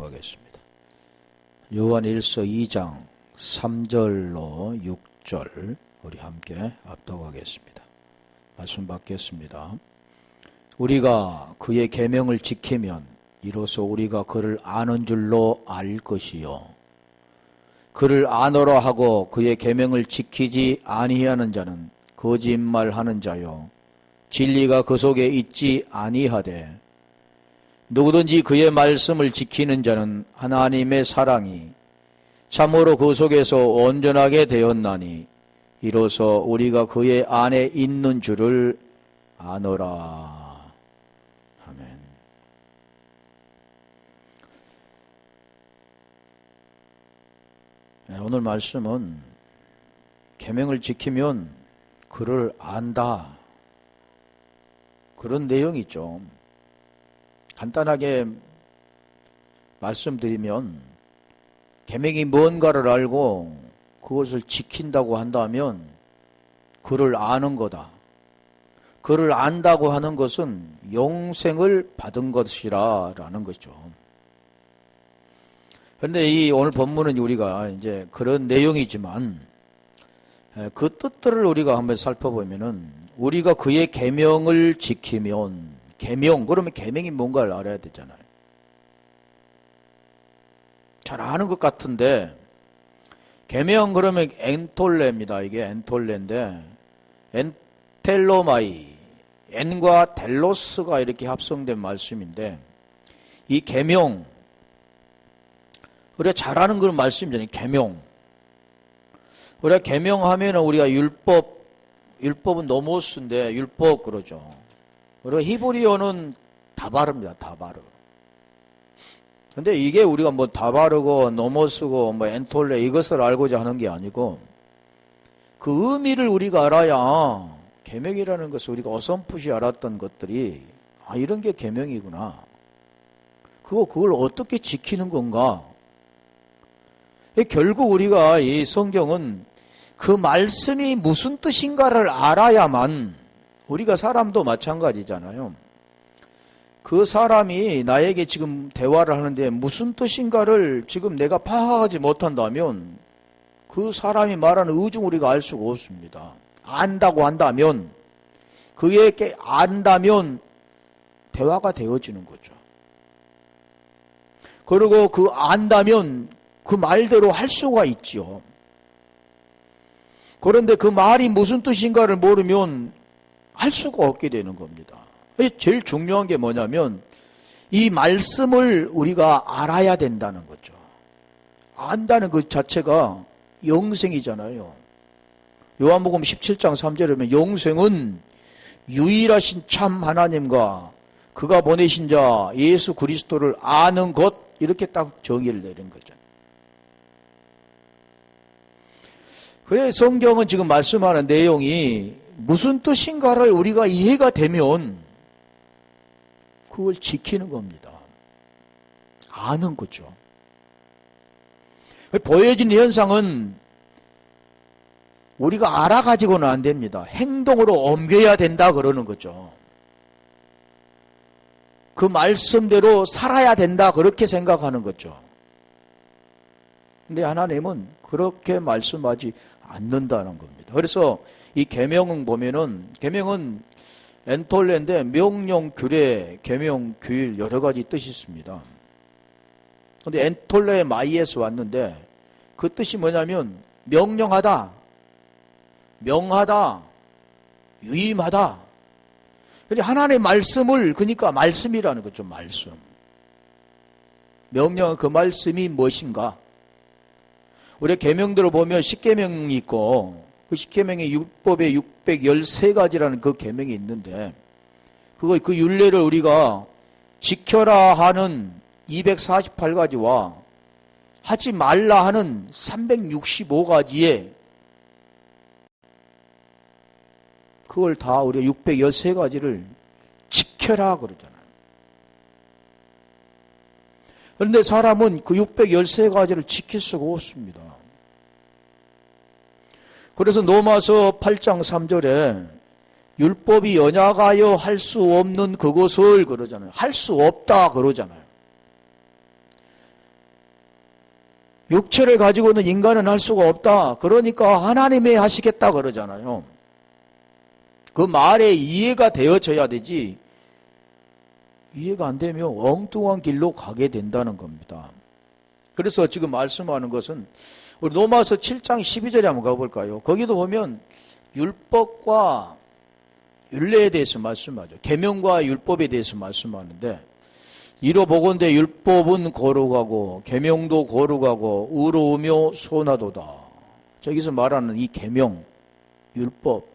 하겠습니다. 요한 1서 2장 3절로 6절 우리 함께 합독하겠습니다. 말씀 받겠습니다. 우리가 그의 계명을 지키면 이로써 우리가 그를 아는 줄로 알 것이요 그를 아노라 하고 그의 계명을 지키지 아니하는 자는 거짓말하는 자요 진리가 그 속에 있지 아니하되 누구든지 그의 말씀을 지키는 자는 하나님의 사랑이 참으로 그 속에서 온전하게 되었나니 이로써 우리가 그의 안에 있는 줄을 아노라. 아멘. 오늘 말씀은 계명을 지키면 그를 안다. 그런 내용이죠. 간단하게 말씀드리면 계명이 뭔가를 알고 그것을 지킨다고 한다면 그를 아는 거다. 그를 안다고 하는 것은 영생을 받은 것이라는 거죠. 그런데 이 오늘 본문은 우리가 이제 그런 내용이지만 그 뜻들을 우리가 한번 살펴보면은 우리가 그의 계명을 지키면 계명 그러면 계명이 뭔가를 알아야 되잖아요. 잘 아는 것 같은데 계명 그러면 엔톨레입니다. 이게 엔톨레인데 엔텔로마이 엔과 델로스가 이렇게 합성된 말씀인데 이 계명 우리가 잘 아는 그런 말씀이잖아요. 계명 우리가 계명하면 우리가 율법은 노모스인데 율법 그러죠. 우리가 히브리어는 다바르입니다. 다바르. 근데 이게 우리가 뭐 다바르고 노모스고 뭐 엔톨레 이것을 알고자 하는 게 아니고 그 의미를 우리가 알아야 계명이라는 것을 우리가 어렴풋이 알았던 것들이 이런 게 계명이구나. 그걸 어떻게 지키는 건가? 결국 우리가 이 성경은 그 말씀이 무슨 뜻인가를 알아야만 우리가 사람도 마찬가지잖아요. 그 사람이 나에게 지금 대화를 하는데 무슨 뜻인가를 지금 내가 파악하지 못한다면 그 사람이 말하는 의중 우리가 알 수가 없습니다. 안다고 한다면 그에게 안다면 대화가 되어지는 거죠. 그리고 그 안다면 그 말대로 할 수가 있지요. 그런데 그 말이 무슨 뜻인가를 모르면 할 수가 없게 되는 겁니다. 제일 중요한 게 뭐냐면 이 말씀을 우리가 알아야 된다는 거죠. 안다는 그 자체가 영생이잖아요. 요한복음 17장 3절에 보면 영생은 유일하신 참 하나님과 그가 보내신 자 예수 그리스도를 아는 것 이렇게 딱 정의를 내린 거죠. 그래 성경은 지금 말씀하는 내용이 무슨 뜻인가를 우리가 이해가 되면 그걸 지키는 겁니다. 아는 거죠. 보여지는 현상은 우리가 알아가지고는 안 됩니다. 행동으로 옮겨야 된다 그러는 거죠. 그 말씀대로 살아야 된다 그렇게 생각하는 거죠. 근데 하나님은 그렇게 말씀하지 않는다는 겁니다. 그래서 이 계명은 보면은 계명은 엔톨레인데 명령, 규례, 계명, 규율 여러 가지 뜻이 있습니다. 그런데 엔톨레 마이에서 왔는데 그 뜻이 뭐냐면 명령하다, 명하다, 유임하다. 그러니까 하나님의 말씀을 그러니까 말씀이라는 거죠. 말씀. 명령은 그 말씀이 무엇인가? 우리 계명들을 보면 십계명이 있고 그 십계명의 율법에 613가지라는 그 계명이 있는데 그 율례를 우리가 지켜라 하는 248가지와 하지 말라 하는 365가지에 그걸 다 우리가 613가지를 지켜라 그러잖아요. 그런데 사람은 그 613가지를 지킬 수가 없습니다. 그래서 로마서 8장 3절에 율법이 연약하여 할 수 없는 그것을 그러잖아요. 할 수 없다 그러잖아요. 육체를 가지고는 인간은 할 수가 없다. 그러니까 하나님이 하시겠다 그러잖아요. 그 말에 이해가 되어져야 되지, 이해가 안 되면 엉뚱한 길로 가게 된다는 겁니다. 그래서 지금 말씀하는 것은 우리 로마서 7장 12절에 한번 가볼까요? 거기도 보면 율법과 율례에 대해서 말씀하죠. 계명과 율법에 대해서 말씀하는데, 이로 보건대 율법은 거룩하고 계명도 거룩하고 의로우며 선하도다. 저기서 말하는 이 계명, 율법.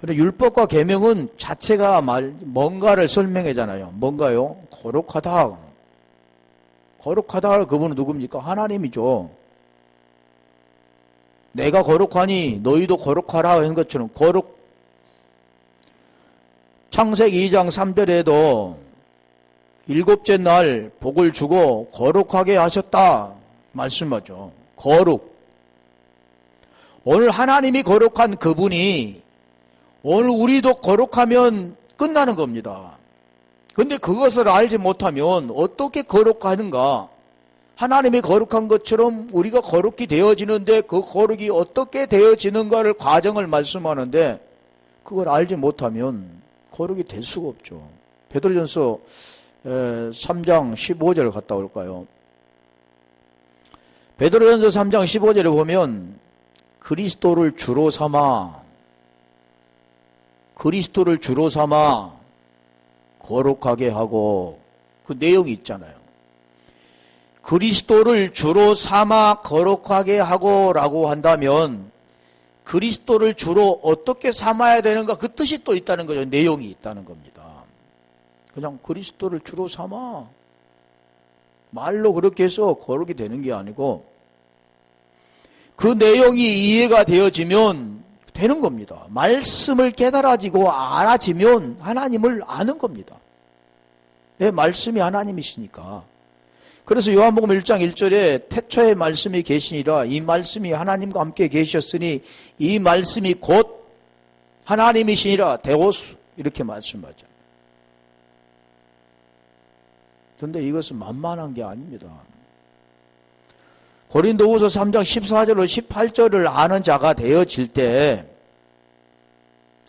근데 율법과 계명은 자체가 뭔가를 설명하잖아요. 뭔가요? 거룩하다. 거룩하다. 그분은 누굽니까? 하나님이죠. 내가 거룩하니 너희도 거룩하라 하는 것처럼 거룩. 창세기 2장 3절에도 일곱째 날 복을 주고 거룩하게 하셨다 말씀하죠. 거룩. 오늘 하나님이 거룩한 그분이 오늘 우리도 거룩하면 끝나는 겁니다. 근데 그것을 알지 못하면 어떻게 거룩하는가? 하나님이 거룩한 것처럼 우리가 거룩히 되어지는데 그 거룩이 어떻게 되어지는가를 과정을 말씀하는데, 그걸 알지 못하면 거룩이 될 수가 없죠. 베드로전서 3장 15절 갔다 올까요? 베드로전서 3장 15절에 보면 그리스도를 주로 삼아 거룩하게 하고, 그 내용이 있잖아요. 그리스도를 주로 삼아 거룩하게 하고 라고 한다면 그리스도를 주로 어떻게 삼아야 되는가, 그 뜻이 또 있다는 거죠. 내용이 있다는 겁니다. 그냥 그리스도를 주로 삼아 말로 그렇게 해서 거룩이 되는 게 아니고 그 내용이 이해가 되어지면 되는 겁니다. 말씀을 깨달아지고 알아지면 하나님을 아는 겁니다. 네, 말씀이 하나님이시니까. 그래서 요한복음 1장 1절에 태초에 말씀이 계시니라, 이 말씀이 하나님과 함께 계셨으니 이 말씀이 곧 하나님이시니라 데오스, 이렇게 말씀하죠. 그런데 이것은 만만한 게 아닙니다. 고린도후서 3장 14절로 18절을 아는 자가 되어질 때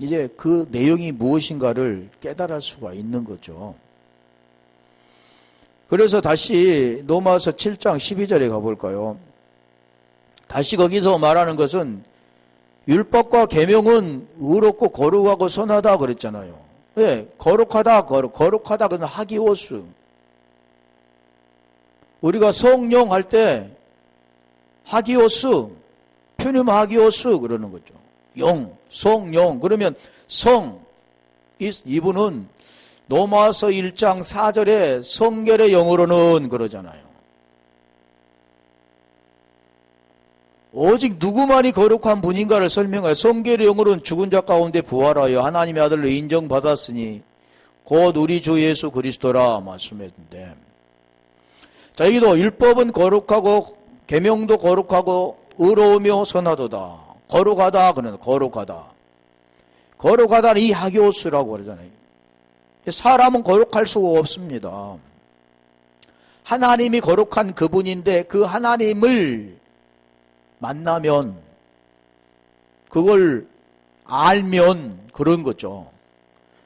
이제 그 내용이 무엇인가를 깨달을 수가 있는 거죠. 그래서 다시 로마서 7장 12절에 가볼까요? 다시 거기서 말하는 것은 율법과 계명은 의롭고 거룩하고 선하다 그랬잖아요. 왜? 거룩하다, 거룩하다 그는 하기오스. 우리가 성령 할 때 하기오스, 퓨뉴마 하기오스 그러는 거죠. 영, 성령. 그러면 성, 이분은 로마서 1장 4절에 성결의 영으로는 그러잖아요. 오직 누구만이 거룩한 분인가를 설명하여 성결의 영으로는 죽은 자 가운데 부활하여 하나님의 아들로 인정받았으니 곧 우리 주 예수 그리스도라 말씀했는데, 자, 여기도 율법은 거룩하고 계명도 거룩하고 의로우며 선하도다. 거룩하다 그러는 거룩하다. 거룩하다는 이 하기오스라고 그러잖아요. 사람은 거룩할 수가 없습니다. 하나님이 거룩한 그분인데 그 하나님을 만나면, 그걸 알면 그런 거죠.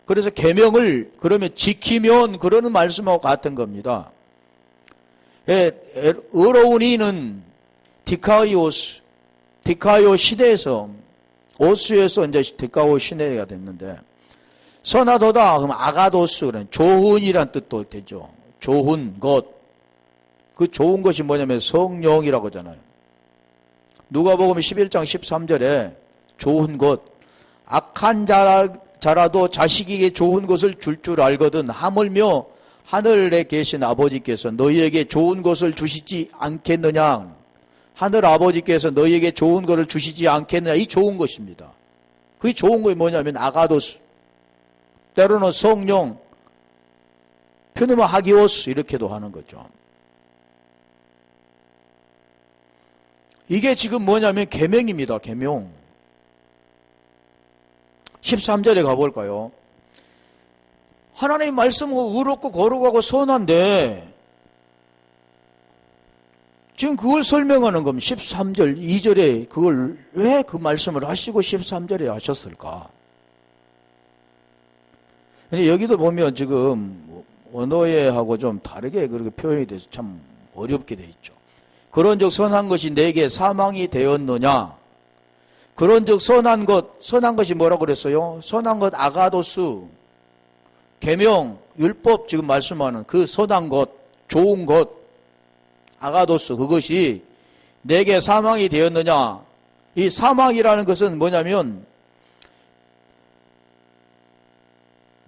그래서 계명을 그러면 지키면 그러는 말씀하고 같은 겁니다. 의로운 이는 디카이오 시대에서, 오스에서 이제 디카오 시대가 됐는데, 선하도다 그러면 아가도스, 그런 좋은이란 뜻도 되죠. 좋은 것. 그 좋은 것이 뭐냐면 성령이라고 하잖아요. 누가복음 11장 13절에 좋은 것, 악한 자라도 자식에게 좋은 것을 줄 알거든 하물며 하늘에 계신 아버지께서 너희에게 좋은 것을 주시지 않겠느냐. 하늘 아버지께서 너희에게 좋은 것을 주시지 않겠느냐. 이 좋은 것입니다. 그게 좋은 것이 뭐냐면 아가도스, 때로는 성령, 퓨누마 하기오스 이렇게도 하는 거죠. 이게 지금 뭐냐면 계명입니다. 계명. 13절에 가볼까요? 하나님 말씀은 의롭고 거룩하고 선한데 지금 그걸 설명하는 겁니다. 13절, 2절에 그걸 왜 그 말씀을 하시고 13절에 하셨을까? 근데 여기도 보면 지금 원어예하고 좀 다르게 그렇게 표현이 돼서 참 어렵게 돼 있죠. 그런즉 선한 것이 내게 사망이 되었느냐? 그런즉 선한 것이 뭐라고 그랬어요? 선한 것 아가도스, 계명, 율법 지금 말씀하는 그 선한 것, 좋은 것, 아가도스 그것이 내게 사망이 되었느냐? 이 사망이라는 것은 뭐냐면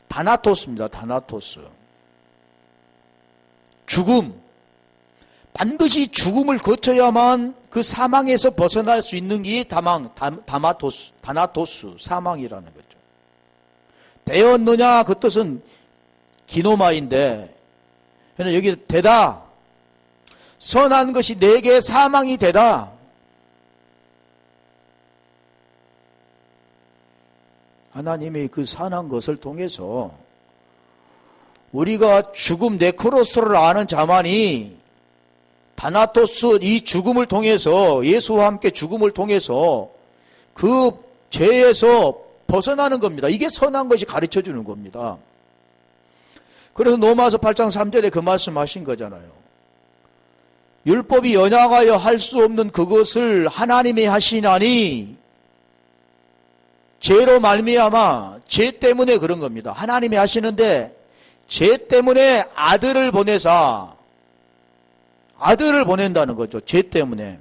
다나토스입니다. 다나토스. 죽음. 반드시 죽음을 거쳐야만 그 사망에서 벗어날 수 있는 게 다나토스, 사망이라는 거죠. 되었느냐 그 뜻은 기노마인데 여기 되다. 선한 것이 내게 사망이 되다. 하나님이 그 선한 것을 통해서 우리가 죽음 네크로스를 아는 자만이 다나토스 이 죽음을 통해서 예수와 함께 죽음을 통해서 그 죄에서 벗어나는 겁니다. 이게 선한 것이 가르쳐주는 겁니다. 그래서 로마서 8장 3절에 그 말씀하신 거잖아요. 율법이 연약하여 할 수 없는 그것을 하나님이 하시나니 죄로 말미암아 죄 때문에 그런 겁니다. 하나님이 하시는데 죄 때문에 아들을 보내사 아들을 보낸다는 거죠. 죄 때문에.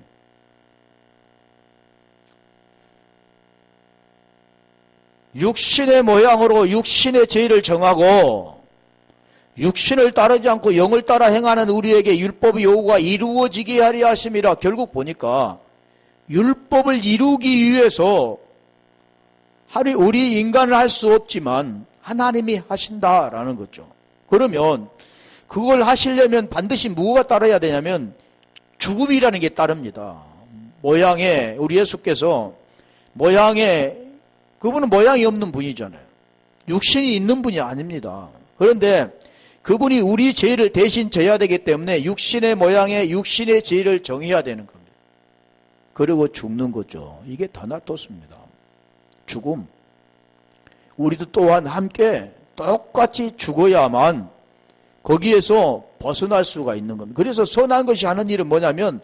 육신의 모양으로 육신의 죄를 정하고 육신을 따르지 않고 영을 따라 행하는 우리에게 율법의 요구가 이루어지게 하려 하심이라. 결국 보니까 율법을 이루기 위해서 우리 인간은 할 수 없지만 하나님이 하신다라는 거죠. 그러면 그걸 하시려면 반드시 뭐가 따라야 되냐면 죽음이라는 게 따릅니다. 모양에 우리 예수께서 모양에 그분은 모양이 없는 분이잖아요. 육신이 있는 분이 아닙니다. 그런데 그분이 우리 죄를 대신 져야 되기 때문에 육신의 모양에 육신의 죄를 정해야 되는 겁니다. 그리고 죽는 거죠. 이게 다나토스입니다. 죽음. 우리도 또한 함께 똑같이 죽어야만 거기에서 벗어날 수가 있는 겁니다. 그래서 선한 것이 하는 일은 뭐냐면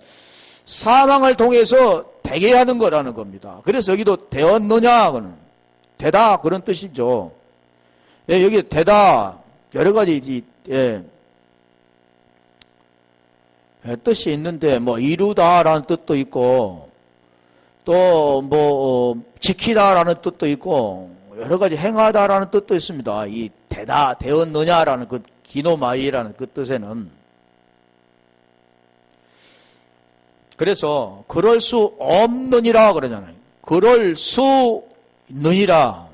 사망을 통해서 되게 하는 거라는 겁니다. 그래서 여기도 되었느냐 되다 그런 뜻이죠. 예, 여기 되다 여러 가지 뜻이 있는데 뭐 이루다라는 뜻도 있고 또 지키다라는 뜻도 있고 여러 가지 행하다라는 뜻도 있습니다. 이 되다 되었느냐라는 그 기노마이라는 그 뜻에는. 그래서 그럴 수 없느니라 그러잖아요. 그럴 수 있느니라.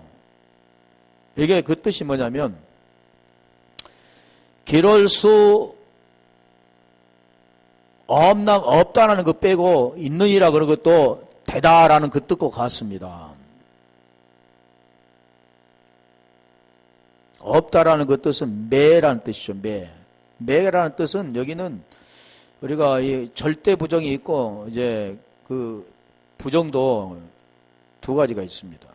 이게 그 뜻이 뭐냐면 그럴 수 없다라는 거 빼고 있느니라 그런 것도 되다라는 그 뜻과 같습니다. 없다라는 그 뜻은 매라는 뜻이죠. 매라는 뜻은 여기는 우리가 이 절대 부정이 있고 이제 그 부정도 두 가지가 있습니다.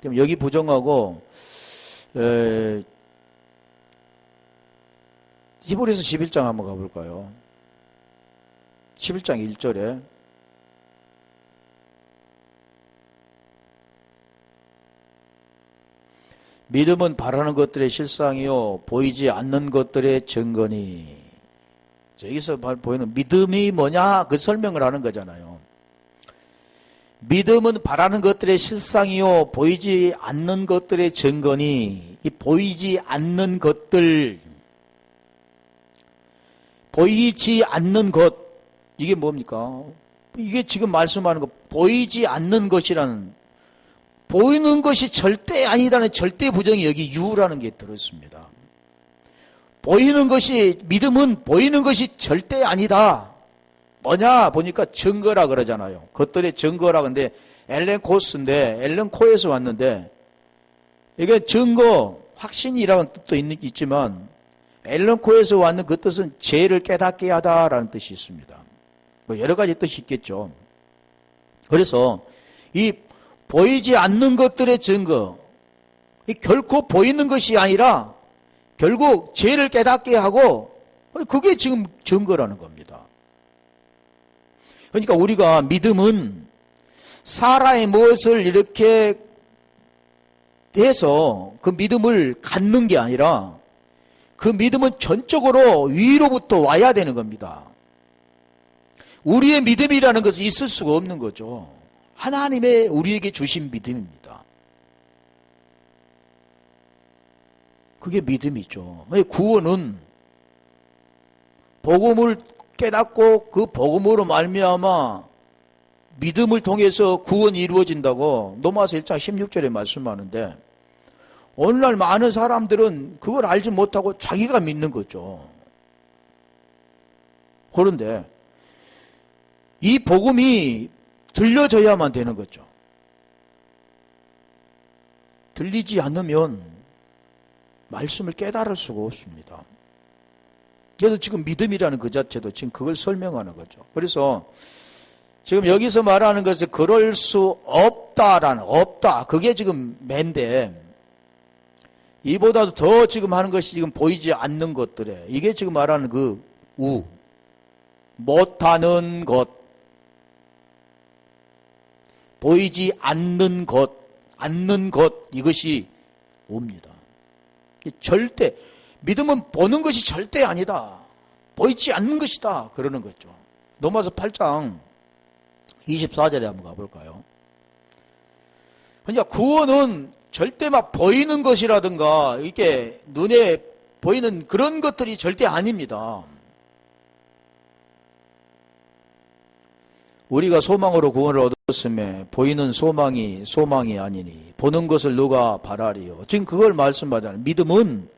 그럼 여기 부정하고 히브리서 11장 한번 가볼까요? 11장 1절에 믿음은 바라는 것들의 실상이요 보이지 않는 것들의 증거니. 여기서 보이는 믿음이 뭐냐 그 설명을 하는 거잖아요. 믿음은 바라는 것들의 실상이요 보이지 않는 것들의 증거니. 이 보이지 않는 것들, 보이지 않는 것, 이게 뭡니까? 이게 지금 말씀하는 거 보이지 않는 것이라는, 보이는 것이 절대 아니다는 절대 부정이 여기 유라는 게 들어있습니다. 보이는 것이, 믿음은 보이는 것이 절대 아니다. 뭐냐 보니까 증거라 그러잖아요. 것들의 증거라. 근데 앨런 코스인데 앨런 코에서 왔는데 이게 증거, 확신이라는 뜻도 있지만 엘런코에서 왔는 그 뜻은 죄를 깨닫게 하다라는 뜻이 있습니다. 뭐 여러 가지 뜻이 있겠죠. 그래서 이 보이지 않는 것들의 증거, 결코 보이는 것이 아니라 결국 죄를 깨닫게 하고 그게 지금 증거라는 겁니다. 그러니까 우리가 믿음은 사람의 무엇을 이렇게 해서 그 믿음을 갖는 게 아니라 그 믿음은 전적으로 위로부터 와야 되는 겁니다. 우리의 믿음이라는 것은 있을 수가 없는 거죠. 하나님의 우리에게 주신 믿음입니다. 그게 믿음이죠. 구원은 복음을 깨닫고 그 복음으로 말미암아 믿음을 통해서 구원이 이루어진다고 로마서 1장 16절에 말씀하는데 오늘날 많은 사람들은 그걸 알지 못하고 자기가 믿는 거죠. 그런데 이 복음이 들려져야만 되는 거죠. 들리지 않으면 말씀을 깨달을 수가 없습니다. 그래서 지금 믿음이라는 그 자체도 지금 그걸 설명하는 거죠. 그래서 지금 여기서 말하는 것은 그럴 수 없다라는, 없다. 그게 지금 맨데, 이보다도 더 지금 하는 것이 지금 보이지 않는 것들에, 이게 지금 말하는 그 못하는 것, 보이지 않는 것, 이것이 옵니다. 절대, 믿음은 보는 것이 절대 아니다. 보이지 않는 것이다. 그러는 거죠. 로마서 8장 24절에 한번 가볼까요? 그러니까 구원은 절대 막 보이는 것이라든가 이게 눈에 보이는 그런 것들이 절대 아닙니다. 우리가 소망으로 구원을 얻었음에 보이는 소망이 아니니 보는 것을 누가 바라리요. 지금 그걸 말씀하잖아요. 믿음은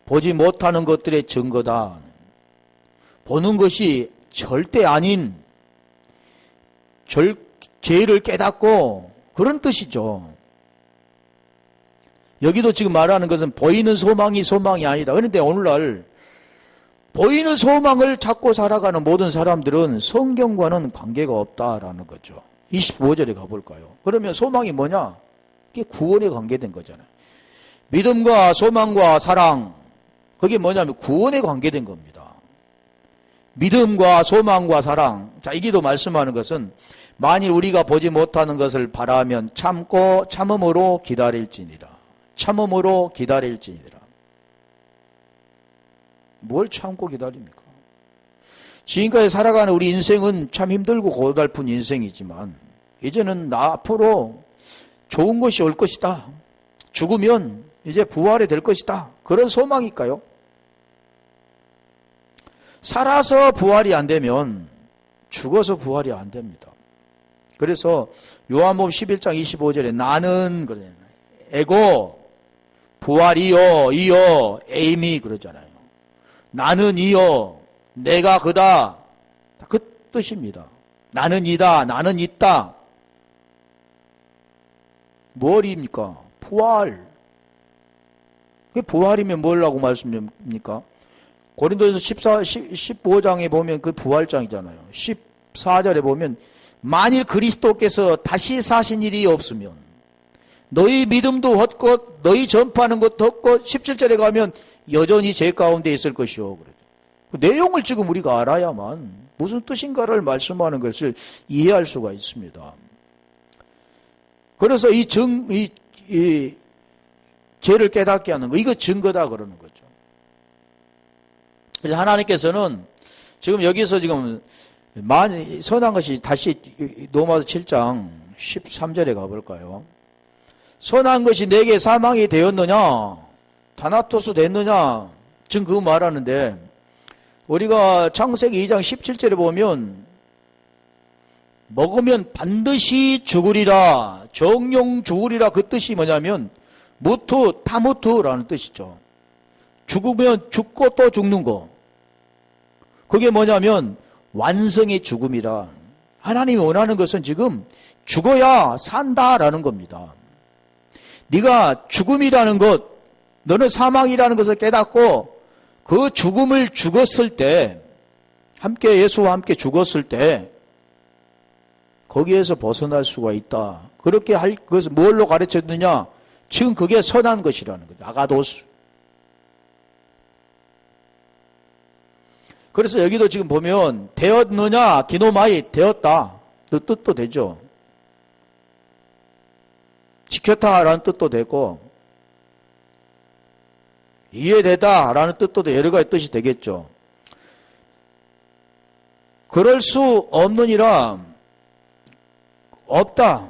보지 못하는 것들의 증거다. 보는 것이 절대 아닌 죄를 깨닫고 그런 뜻이죠. 여기도 지금 말하는 것은 보이는 소망이 아니다. 그런데 오늘날 보이는 소망을 찾고 살아가는 모든 사람들은 성경과는 관계가 없다라는 거죠. 25절에 가볼까요? 그러면 소망이 뭐냐? 그게 구원에 관계된 거잖아요. 믿음과 소망과 사랑, 그게 뭐냐면 구원에 관계된 겁니다. 믿음과 소망과 사랑. 자, 이기도 말씀하는 것은 만일 우리가 보지 못하는 것을 바라면 참음으로 기다릴지니라. 참음으로 기다릴지니라. 뭘 참고 기다립니까? 지금까지 살아가는 우리 인생은 참 힘들고 고달픈 인생이지만 이제는 나 앞으로 좋은 것이 올 것이다. 죽으면 이제 부활이 될 것이다. 그런 소망일까요? 살아서 부활이 안 되면 죽어서 부활이 안 됩니다. 그래서 요한복음 11장 25절에 나는 그래 에고 부활이요 이요 에임이 그러잖아요. 나는 이요 내가 그다. 그 뜻입니다. 나는 이다. 나는 있다. 뭘입니까? 부활. 그게 부활이면 뭐라고 말씀입니까? 고린도전서 15장에 보면 그 부활장이잖아요. 14절에 보면 만일 그리스도께서 다시 사신 일이 없으면 너희 믿음도 헛것 너희 전파하는 것도 헛것 17절에 가면 여전히 죄 가운데 있을 것이요. 그 내용을 지금 우리가 알아야만 무슨 뜻인가를 말씀하는 것을 이해할 수가 있습니다. 그래서 이 죄를 깨닫게 하는 거, 이거 증거다 그러는 거죠. 그래서 하나님께서는 지금 여기서 지금 선한 것이 다시 로마서 7장 13절에 가볼까요? 선한 것이 내게 사망이 되었느냐? 다나토스 됐느냐? 지금 그거 말하는데 우리가 창세기 2장 17절에 보면 먹으면 반드시 죽으리라, 정령 죽으리라. 그 뜻이 뭐냐면 무투, 타무투라는 뜻이죠. 죽으면 죽고 또 죽는 거. 그게 뭐냐면 완성의 죽음이라. 하나님이 원하는 것은 지금 죽어야 산다라는 겁니다. 네가 죽음이라는 것, 너는 사망이라는 것을 깨닫고 그 죽음을 죽었을 때, 함께 예수와 함께 죽었을 때 거기에서 벗어날 수가 있다. 그렇게 할 그것을 뭘로 가르쳤느냐? 지금 그게 선한 것이라는 거죠. 아가도스. 그래서 여기도 지금 보면 되었느냐? 기노마이 되었다. 그 뜻도 되죠. 지켰다라는 뜻도 되고 이해되다라는 뜻도 여러 가지 뜻이 되겠죠. 그럴 수 없느니라 없다.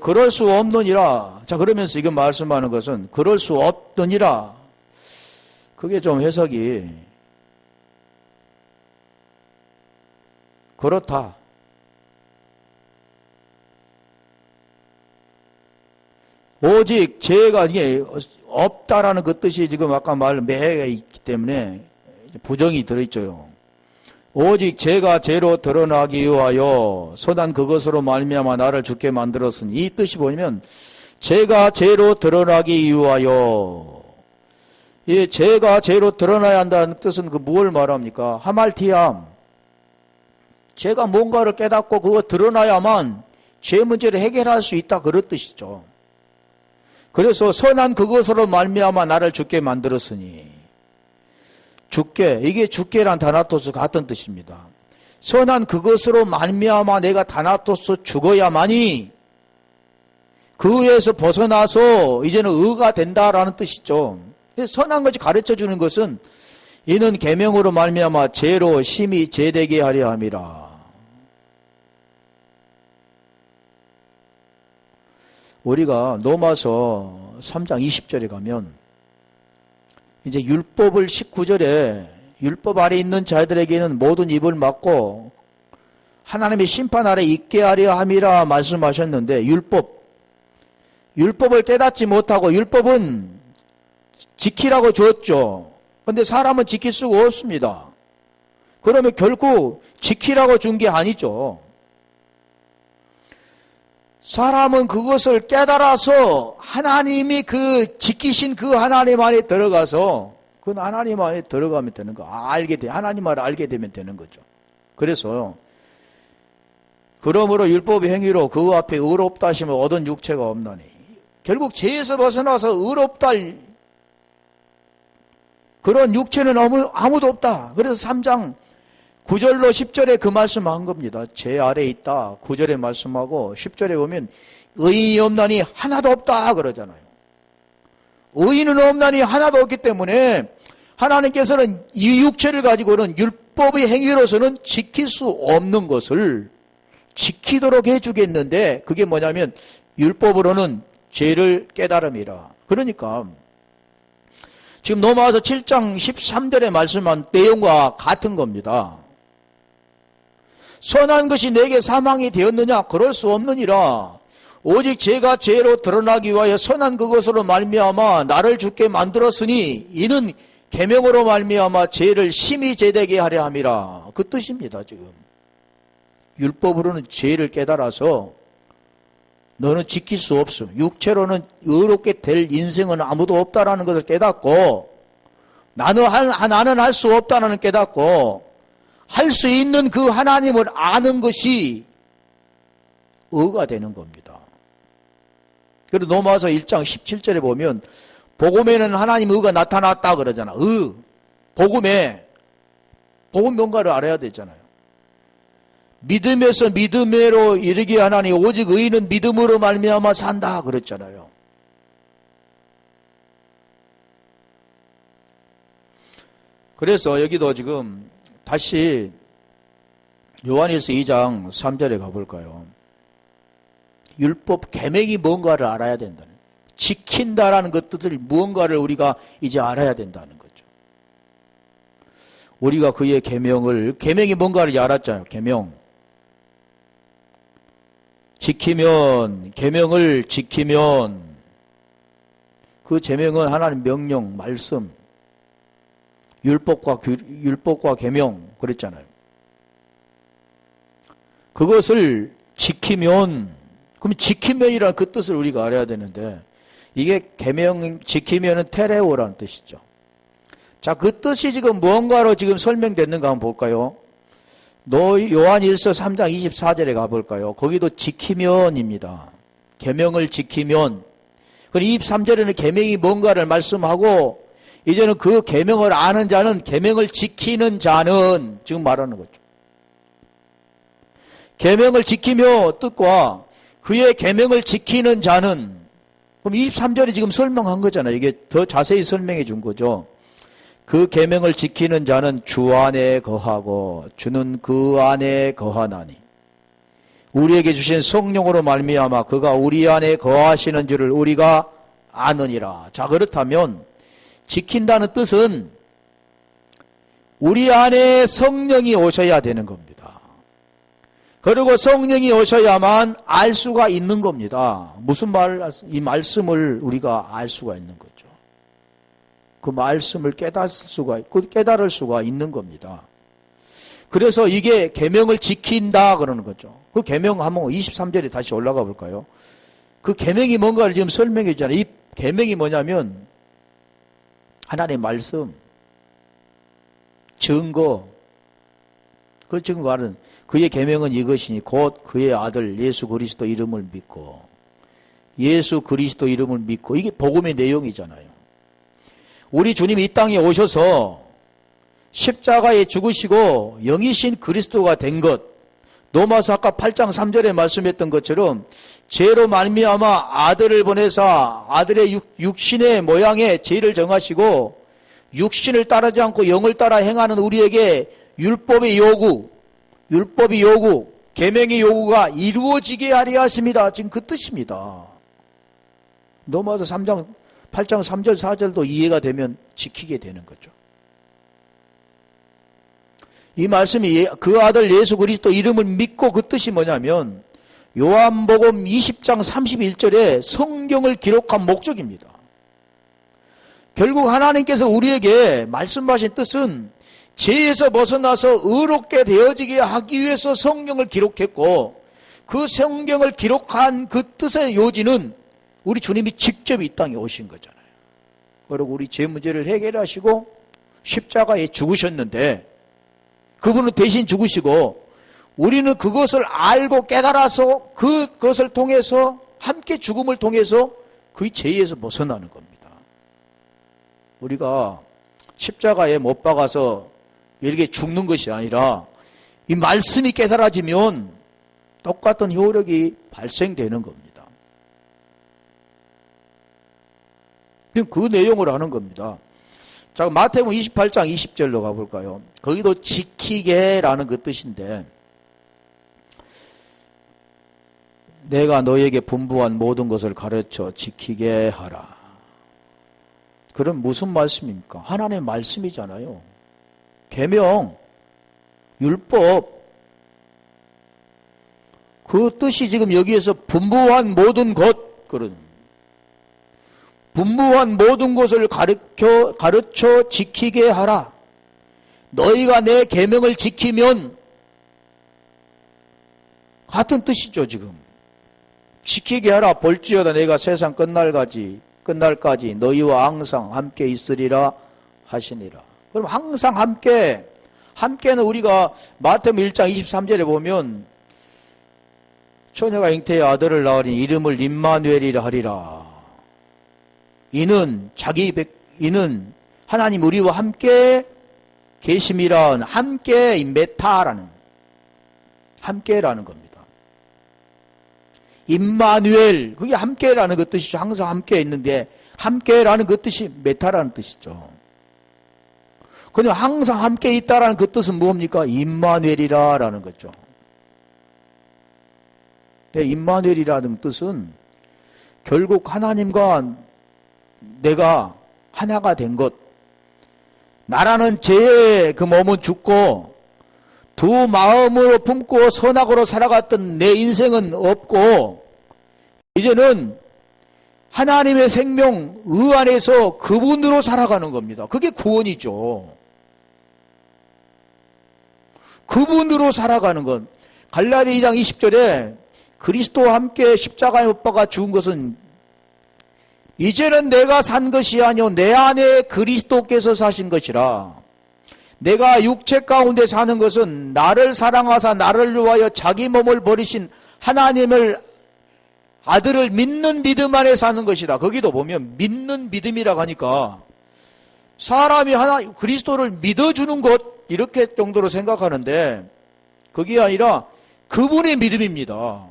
그럴 수 없느니라. 자, 그러면서 이거 말씀하는 것은 그럴 수 없느니라. 그게 좀 해석이 그렇다. 오직 죄가 이게 없다라는 그 뜻이 지금 아까 말 매해가 있기 때문에 부정이 들어있죠. 오직 죄가 죄로 드러나기 위하여 선한 그것으로 말미암아 나를 죽게 만들었으니 이 뜻이 뭐냐면 죄가 죄로 드러나기 위하여 이 죄가 죄로 드러나야 한다는 뜻은 그 무엇을 말합니까? 하말티암 죄가 뭔가를 깨닫고 그거 드러나야만 죄 문제를 해결할 수 있다 그런 뜻이죠. 그래서 선한 그것으로 말미암아 나를 죽게 만들었으니 죽게 이게 죽게란 다나토스 같은 뜻입니다. 선한 그것으로 말미암아 내가 다나토스 죽어야만이 그에서 벗어나서 이제는 의가 된다라는 뜻이죠. 선한 것이 가르쳐주는 것은 이는 계명으로 말미암아 죄로 심히 죄되게 하려 함이라. 우리가 로마서 3장 20절에 가면 이제 율법을 19절에 율법 아래 있는 자들에게는 모든 입을 막고 하나님의 심판 아래 있게 하려 함이라 말씀하셨는데 율법을 깨닫지 못하고 율법은 지키라고 줬죠. 그런데 사람은 지킬 수가 없습니다. 그러면 결국 지키라고 준 게 아니죠. 사람은 그것을 깨달아서 하나님이 지키신 그 하나님 안에 들어가서 그 하나님 안에 들어가면 되는 거. 하나님 말을 알게 되면 되는 거죠. 그래서 그러므로 율법의 행위로 그 앞에 의롭다 하시면 얻은 육체가 없나니 결국 죄에서 벗어나서 의롭다 그런 육체는 아무도 없다. 그래서 3장 9절로 10절에 그 말씀한 겁니다. 죄 아래 있다. 9절에 말씀하고 10절에 보면 의인이 없나니 하나도 없다 그러잖아요. 의인은 없나니 하나도 없기 때문에 하나님께서는 이 육체를 가지고는 율법의 행위로서는 지킬 수 없는 것을 지키도록 해주겠는데 그게 뭐냐면 율법으로는 죄를 깨달음이라. 그러니까 지금 로마서 7장 13절에 말씀한 내용과 같은 겁니다. 선한 것이 내게 사망이 되었느냐? 그럴 수 없느니라. 오직 죄가 죄로 드러나기 위하여 선한 그것으로 말미암아 나를 죽게 만들었으니 이는 계명으로 말미암아 죄를 심히 죄되게 하려 함이라. 그 뜻입니다. 지금 율법으로는 죄를 깨달아서 너는 지킬 수 없어. 육체로는 의롭게 될 인생은 아무도 없다라는 것을 깨닫고 나는 할 수 없다는 깨닫고 할 수 있는 그 하나님을 아는 것이 의가 되는 겁니다. 그리고 로마서 1장 17절에 보면 복음에는 하나님 의가 나타났다 그러잖아. 복음 뭔가를 알아야 되잖아요. 믿음에서 믿음으로 이르게 하나니 오직 의인은 믿음으로 말미암아 산다 그랬잖아요. 그래서 여기도 지금 다시 요한일서 2장 3절에 가볼까요? 율법 계명이 뭔가를 알아야 된다는 지킨다라는 것 뜻을 무언가를 우리가 이제 알아야 된다는 거죠. 우리가 그의 계명이 뭔가를 알았잖아요. 계명을 지키면 그 계명은 하나님 명령, 말씀, 율법과 계명 그랬잖아요. 그것을 지키면 그럼 지키면이라는 그 뜻을 우리가 알아야 되는데 이게 계명 지키면은 테레오라는 뜻이죠. 자, 그 뜻이 지금 무언가로 지금 설명됐는가 한번 볼까요? 요한 1서 3장 24절에 가볼까요? 거기도 지키면입니다. 계명을 지키면. 그리고 23절에는 계명이 뭔가를 말씀하고, 이제는 그 계명을 아는 자는, 계명을 지키는 자는 지금 말하는 거죠. 계명을 지키며 뜻과 그의 계명을 지키는 자는, 그럼 23절이 지금 설명한 거잖아요. 이게 더 자세히 설명해 준 거죠. 그 계명을 지키는 자는 주 안에 거하고 주는 그 안에 거하나니 우리에게 주신 성령으로 말미암아 그가 우리 안에 거하시는 줄을 우리가 아느니라. 자, 그렇다면 지킨다는 뜻은 우리 안에 성령이 오셔야 되는 겁니다. 그리고 성령이 오셔야만 알 수가 있는 겁니다. 무슨 이 말씀을 우리가 알 수가 있는 거죠. 그 말씀을 깨달을 수가 있는 겁니다. 그래서 이게 계명을 지킨다 그러는 거죠. 그 계명 한번 23절에 다시 올라가 볼까요? 그 계명이 뭔가를 지금 설명해 주잖아요. 이 계명이 뭐냐면 하나님의 말씀, 증거, 그 증거는 그의 계명은 이것이니 곧 그의 아들 예수 그리스도 이름을 믿고 예수 그리스도 이름을 믿고 이게 복음의 내용이잖아요. 우리 주님이 이 땅에 오셔서 십자가에 죽으시고 영이신 그리스도가 된 것, 로마서 아까 8장 3절에 말씀했던 것처럼 죄로 말미암아 아들을 보내사 아들의 육신의 모양의 죄를 정하시고 육신을 따르지 않고 영을 따라 행하는 우리에게 율법의 요구, 계명의 요구가 이루어지게 하려 하십니다. 지금 그 뜻입니다. 로마서 8장 3절 4절도 이해가 되면 지키게 되는 거죠. 이 말씀이 그 아들 예수 그리스도 이름을 믿고 그 뜻이 뭐냐면 요한복음 20장 31절에 성경을 기록한 목적입니다. 결국 하나님께서 우리에게 말씀하신 뜻은 죄에서 벗어나서 의롭게 되어지게 하기 위해서 성경을 기록했고 그 성경을 기록한 그 뜻의 요지는 우리 주님이 직접 이 땅에 오신 거잖아요. 그리고 우리 죄 문제를 해결하시고 십자가에 죽으셨는데 그분은 대신 죽으시고 우리는 그것을 알고 깨달아서 그것을 통해서 함께 죽음을 통해서 그 죄에서 벗어나는 겁니다. 우리가 십자가에 못 박아서 이렇게 죽는 것이 아니라 이 말씀이 깨달아지면 똑같은 효력이 발생되는 겁니다. 그 내용을 하는 겁니다. 자, 마태복음 28장 20절로 가볼까요? 거기도 지키게라는 그 뜻인데 내가 너에게 분부한 모든 것을 가르쳐 지키게 하라. 그럼 무슨 말씀입니까? 하나님의 말씀이잖아요. 계명, 율법, 그 뜻이 지금 여기에서 분부한 모든 것, 그런 분부한 모든 것을 가르쳐 지키게 하라. 너희가 내 계명을 지키면 같은 뜻이죠, 지금. 지키게 하라. 볼지어다 내가 세상 끝날까지 너희와 항상 함께 있으리라 하시니라. 그럼 항상 함께는 우리가 마태복음 1장 23절에 보면 처녀가 잉태의 아들을 낳으니 이름을 임마누엘이라 하리라. 이는 하나님 우리와 함께 계심이라. 함께 메타라는 함께라는 겁니다. 임마누엘, 그게 함께라는 그 뜻이죠. 항상 함께 있는데 함께라는 그 뜻이 메타라는 뜻이죠. 그냥 항상 함께 있다라는 그 뜻은 뭡니까? 임마누엘이라는 거죠. 임마누엘이라는 뜻은 결국 하나님과 내가 하나가 된 것, 나라는 죄의 그 몸은 죽고 두 마음으로 품고 선악으로 살아갔던 내 인생은 없고 이제는 하나님의 생명 의 안에서 그분으로 살아가는 겁니다. 그게 구원이죠. 그분으로 살아가는 것. 갈라디 2장 20절에 그리스도와 함께 십자가에 못 박아 죽은 것은 이제는 내가 산 것이 아니요 내 안에 그리스도께서 사신 것이라. 내가 육체 가운데 사는 것은 나를 사랑하사 나를 위하여 자기 몸을 버리신 하나님을 아들을 믿는 믿음 안에 사는 것이다. 거기도 보면 믿는 믿음이라고 하니까 사람이 하나 그리스도를 믿어주는 것 이렇게 정도로 생각하는데 그게 아니라 그분의 믿음입니다.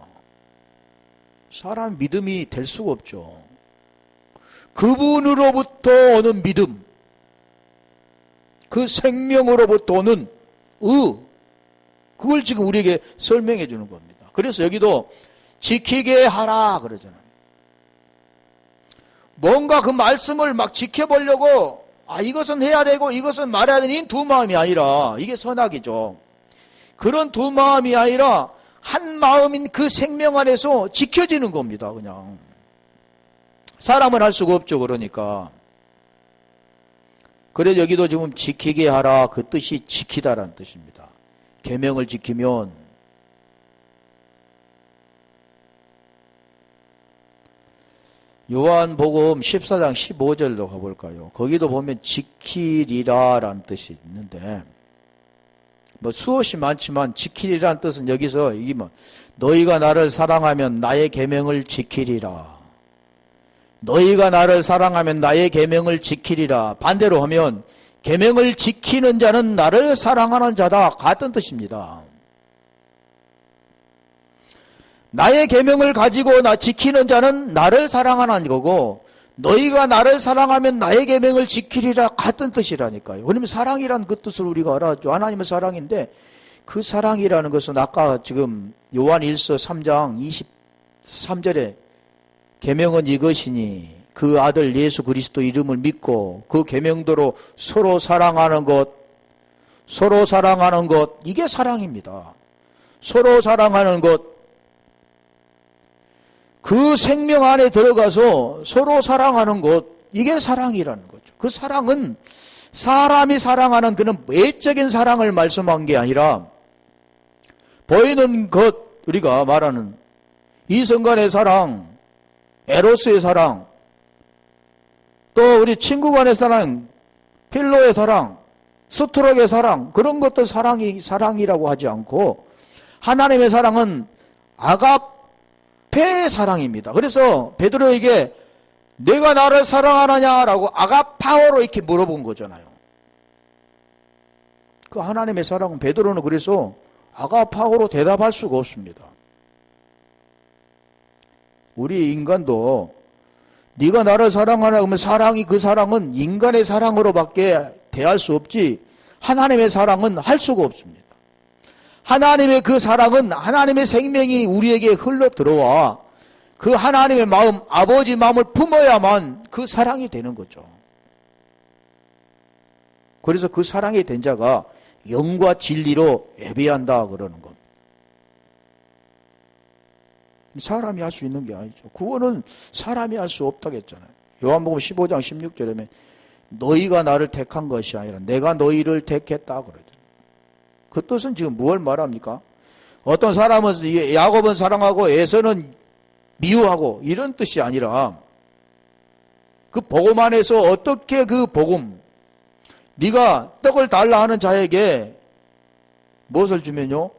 사람 믿음이 될 수가 없죠. 그분으로부터 오는 믿음, 그 생명으로부터 오는 그걸 지금 우리에게 설명해 주는 겁니다. 그래서 여기도 지키게 하라 그러잖아요. 뭔가 그 말씀을 막 지켜보려고 이것은 해야 되고 이것은 말해야 되는 두 마음이 아니라 이게 선악이죠. 그런 두 마음이 아니라 한 마음인 그 생명 안에서 지켜지는 겁니다. 그냥 사람은 할 수가 없죠. 그러니까 그래서 여기도 지금 지키게 하라 그 뜻이 지키다라는 뜻입니다. 계명을 지키면 요한복음 14장 15절도 가볼까요? 거기도 보면 지키리라라는 뜻이 있는데 뭐 수없이 많지만 지키리라는 뜻은 여기서 이게 뭐 너희가 나를 사랑하면 나의 계명을 지키리라. 너희가 나를 사랑하면 나의 계명을 지키리라. 반대로 하면 계명을 지키는 자는 나를 사랑하는 자다 같은 뜻입니다. 나의 계명을 가지고 나 지키는 자는 나를 사랑하는 거고 너희가 나를 사랑하면 나의 계명을 지키리라 같은 뜻이라니까요. 그러면 사랑이라는 그 뜻을 우리가 알아죠. 하나님의 사랑인데 그 사랑이라는 것은 아까 지금 요한 1서 3장 23절에 계명은 이것이니 그 아들 예수 그리스도 이름을 믿고 그 계명대로 서로 사랑하는 것 이게 사랑입니다. 서로 사랑하는 것 그 생명 안에 들어가서 서로 사랑하는 것 이게 사랑이라는 거죠. 그 사랑은 사람이 사랑하는 그런 외적인 사랑을 말씀한 게 아니라 보이는 것 우리가 말하는 이성간의 사랑, 에로스의 사랑, 또 우리 친구 간의 사랑, 필로의 사랑, 스트로크의 사랑 그런 것도 사랑이라고 하지 않고 하나님의 사랑은 아가페의 사랑입니다. 그래서 베드로에게 내가 나를 사랑하느냐라고 아가파오로 이렇게 물어본 거잖아요. 그 하나님의 사랑은 베드로는 그래서 아가파오로 대답할 수가 없습니다. 우리 인간도 네가 나를 사랑하라 그러면 그 사랑은 인간의 사랑으로밖에 대할 수 없지 하나님의 사랑은 할 수가 없습니다. 하나님의 그 사랑은 하나님의 생명이 우리에게 흘러 들어와 그 하나님의 마음, 아버지 마음을 품어야만 그 사랑이 되는 거죠. 그래서 그 사랑이 된 자가 영과 진리로 예배한다 그러는 겁니다. 사람이 할 수 있는 게 아니죠. 구원은 사람이 할 수 없다고 했잖아요. 요한복음 15장 16절에 너희가 나를 택한 것이 아니라 내가 너희를 택했다 그러죠. 그 뜻은 지금 무엇을 말합니까? 어떤 사람은 야곱은 사랑하고 에서는 미워하고 이런 뜻이 아니라 그 복음 안에서 어떻게 그 복음 네가 떡을 달라 하는 자에게 무엇을 주면요?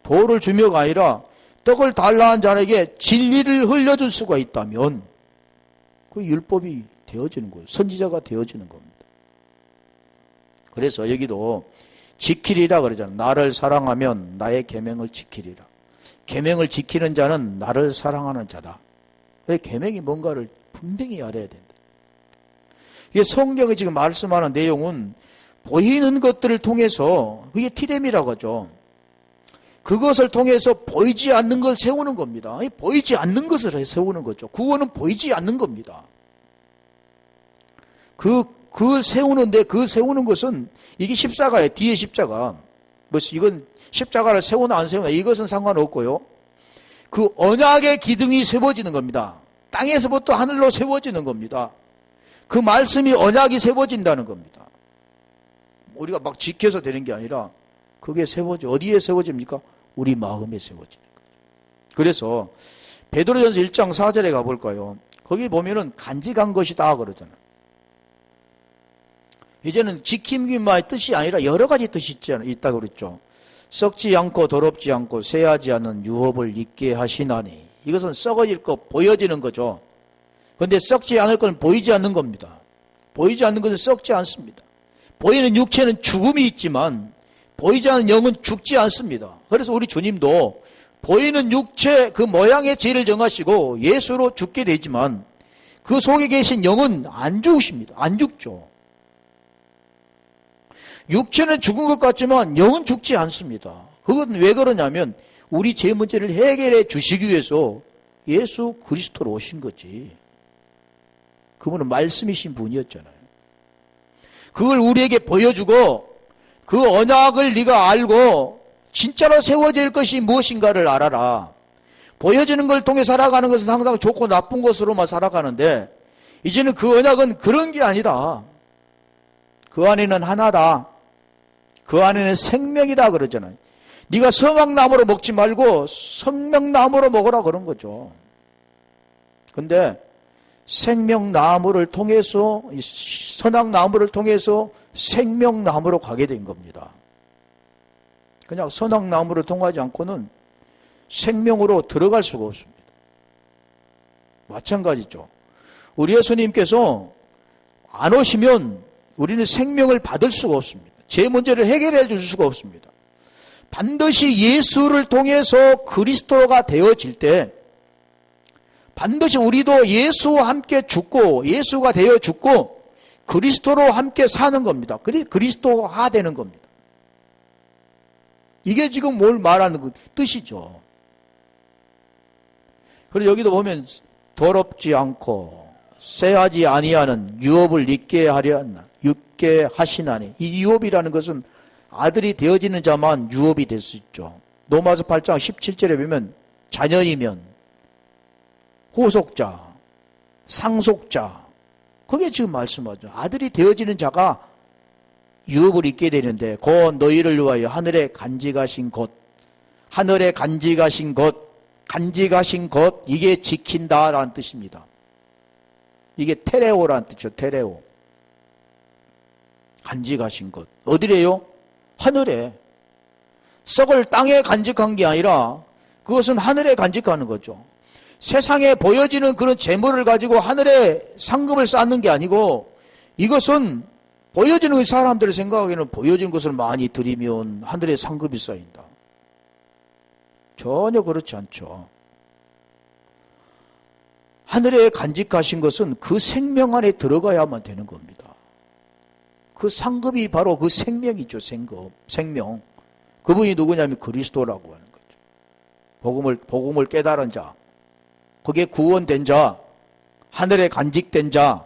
돌을 주며가 아니라 떡을 달라 하는 자에게 진리를 흘려줄 수가 있다면 그 율법이 되어지는 거예요. 선지자가 되어지는 겁니다. 그래서 여기도 지키리라 그러잖아요. 나를 사랑하면 나의 계명을 지키리라. 계명을 지키는 자는 나를 사랑하는 자다. 왜 계명이 뭔가를 분명히 알아야 된다. 이게 성경이 지금 말씀하는 내용은 보이는 것들을 통해서 그게 티뎀이라고 하죠. 그것을 통해서 보이지 않는 걸 세우는 겁니다. 보이지 않는 것을 세우는 거죠. 구원은 보이지 않는 겁니다. 그 세우는데 그 세우는 것은 이게 십자가예요. 뒤에 십자가. 뭐 이건 십자가를 세우나 안 세우나 이것은 상관없고요. 그 언약의 기둥이 세워지는 겁니다. 땅에서부터 하늘로 세워지는 겁니다. 그 말씀이 언약이 세워진다는 겁니다. 우리가 막 지켜서 되는 게 아니라 그게 세워져. 어디에 세워집니까? 우리 마음에 세워지는 거죠. 그래서 베드로전서 1장 4절에 가볼까요? 거기 보면은 간직한 것이다 그러잖아요. 이제는 지킴기만의 뜻이 아니라 여러 가지 뜻이 있다고 그랬죠. 썩지 않고 더럽지 않고 쇠하지 않은 유업을 있게 하시나니. 이것은 썩어질 거 보여지는 거죠. 그런데 썩지 않을 건 보이지 않는 겁니다. 보이지 않는 것은 썩지 않습니다. 보이는 육체는 죽음이 있지만 보이지 않는 영은 죽지 않습니다. 그래서 우리 주님도 보이는 육체 그 모양의 죄를 정하시고 예수로 죽게 되지만 그 속에 계신 영은 안 죽으십니다. 안 죽죠. 육체는 죽은 것 같지만 영은 죽지 않습니다. 그건 왜 그러냐면 우리 죄 문제를 해결해 주시기 위해서 예수 그리스도로 오신 거지. 그분은 말씀이신 분이었잖아요. 그걸 우리에게 보여주고 그 언약을 네가 알고 진짜로 세워질 것이 무엇인가를 알아라. 보여지는 걸 통해 살아가는 것은 항상 좋고 나쁜 것으로만 살아가는데 이제는 그 언약은 그런 게 아니다. 그 안에는 하나다. 그 안에는 생명이다 그러잖아요. 네가 선악나무로 먹지 말고 생명나무로 먹으라 그런 거죠. 근데 생명나무를 통해서 선악나무를 통해서 생명나무로 가게 된 겁니다. 그냥 선악나무를 통하지 않고는 생명으로 들어갈 수가 없습니다. 마찬가지죠. 우리 예수님께서 안 오시면 우리는 생명을 받을 수가 없습니다. 제 문제를 해결해 줄 수가 없습니다. 반드시 예수를 통해서 그리스도가 되어질 때 반드시 우리도 예수와 함께 죽고 예수가 되어 죽고 그리스도로 함께 사는 겁니다. 그리스도화 되는 겁니다. 이게 지금 뭘 말하는 그 뜻이죠. 그리고 여기도 보면 더럽지 않고 쇠하지 아니하는 유업을 있게 하시나니. 이 유업이라는 것은 아들이 되어지는 자만 유업이 될 수 있죠. 로마서 8장 17절에 보면 자녀이면 호속자, 상속자, 그게 지금 말씀하죠. 아들이 되어지는 자가 유업을 잊게 되는데 곧 너희를 위하여 하늘에 간직하신 것, 하늘에 간직하신 것, 간직하신 것, 이게 지킨다라는 뜻입니다. 이게 테레오라는 뜻이죠. 테레오. 간직하신 것. 어디래요? 하늘에. 썩을 땅에 간직한 게 아니라 그것은 하늘에 간직하는 거죠. 세상에 보여지는 그런 재물을 가지고 하늘에 상급을 쌓는 게 아니고 이것은 보여지는 사람들의 생각에는 보여지는 것을 많이 드리면 하늘에 상급이 쌓인다. 전혀 그렇지 않죠. 하늘에 간직하신 것은 그 생명 안에 들어가야만 되는 겁니다. 그 상급이 바로 그 생명이죠. 생명. 그분이 누구냐면 그리스도라고 하는 거죠. 복음을 깨달은 자. 그게 구원된 자. 하늘에 간직된 자.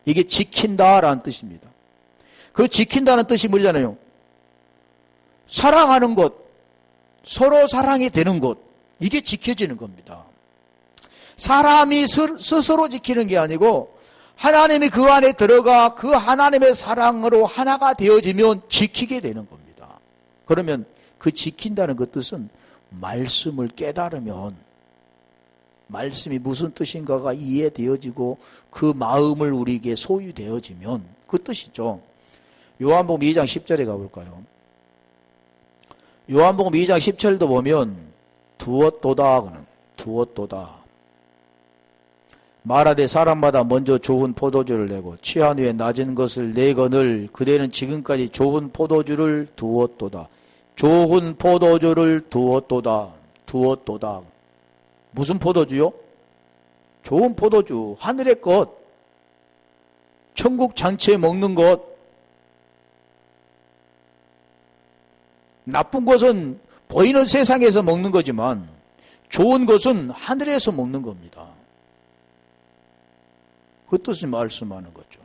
이게 지킨다라는 뜻입니다. 그 지킨다는 뜻이 뭐잖아요. 사랑하는 것, 서로 사랑이 되는 것, 이게 지켜지는 겁니다. 사람이 스스로 지키는 게 아니고 하나님이 그 안에 들어가 그 하나님의 사랑으로 하나가 되어지면 지키게 되는 겁니다. 그러면 그 지킨다는 그 뜻은 말씀을 깨달으면 말씀이 무슨 뜻인가가 이해되어지고 그 마음을 우리에게 소유되어지면 그 뜻이죠. 요한복음 2장 10절에 가볼까요? 요한복음 2장 10절도 보면 두었도다. 두었도다. 말하되 사람마다 먼저 좋은 포도주를 내고 취한 후에 낮은 것을 내거늘 그대는 지금까지 좋은 포도주를 두었도다. 좋은 포도주를 두었도다. 두었도다. 무슨 포도주요? 좋은 포도주. 하늘의 것. 천국 잔치에 먹는 것. 나쁜 것은 보이는 세상에서 먹는 거지만 좋은 것은 하늘에서 먹는 겁니다. 그 뜻을 말씀하는 거죠.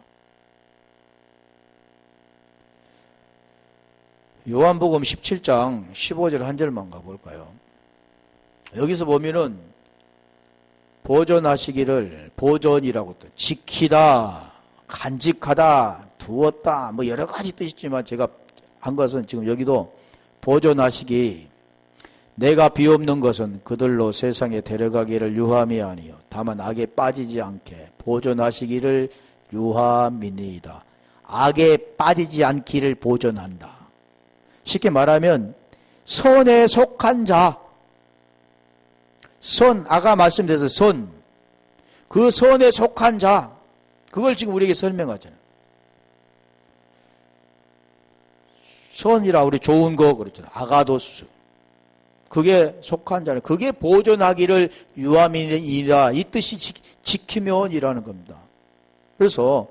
요한복음 17장 15절 한 절만 가볼까요? 여기서 보면은 보존하시기를 보존이라고 또 지키다, 간직하다, 두었다 뭐 여러 가지 뜻이지만 제가 한 것은 지금 여기도 보존하시기 내가 비옵는 것은 그들로 세상에 데려가기를 유함이 아니요 다만 악에 빠지지 않게 보존하시기를 유함이니이다. 악에 빠지지 않기를 보존한다. 쉽게 말하면 선에 속한 자, 선, 아까 말씀드려서 선, 그 선에 속한 자, 그걸 지금 우리에게 설명하잖아요. 선이라 우리 좋은 거 그랬잖아요. 아가도스. 그게 속한 자는 그게 보존하기를 유함이니라 이 뜻이 지키면이라는 겁니다. 그래서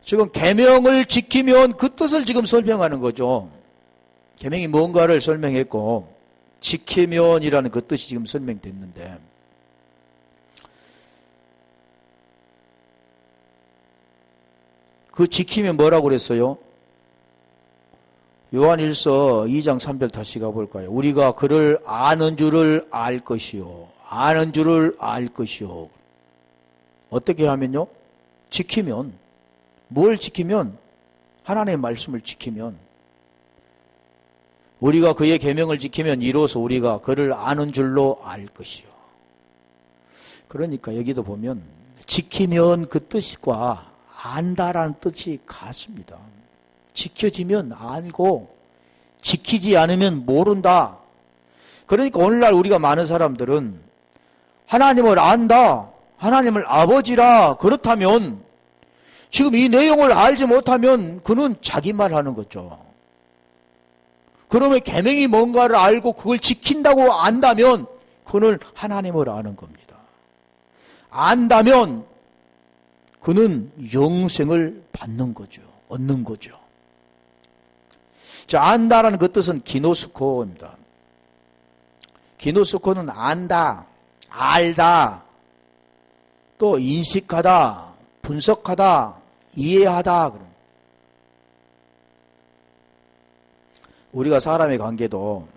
지금 계명을 지키면 그 뜻을 지금 설명하는 거죠. 계명이 뭔가를 설명했고 지키면이라는 그 뜻이 지금 설명됐는데 그 지키면 뭐라고 그랬어요? 요한일서 2장 3절 다시 가볼까요? 우리가 그를 아는 줄을 알 것이요. 아는 줄을 알 것이요. 어떻게 하면요? 지키면. 뭘 지키면? 하나님의 말씀을 지키면. 우리가 그의 계명을 지키면 이로써 우리가 그를 아는 줄로 알 것이요. 그러니까 여기도 보면 지키면 그 뜻과 안다라는 뜻이 같습니다. 지켜지면 알고 지키지 않으면 모른다. 그러니까 오늘날 우리가 많은 사람들은 하나님을 안다. 하나님을 아버지라. 그렇다면 지금 이 내용을 알지 못하면 그는 자기 말 하는 거죠. 그러면 계명이 뭔가를 알고 그걸 지킨다고 안다면 그는 하나님을 아는 겁니다. 안다면 그는 영생을 받는 거죠. 얻는 거죠. 자, 안다라는 그 뜻은 기노스코입니다. 기노스코는 안다, 알다, 또 인식하다, 분석하다, 이해하다. 우리가 사람의 관계도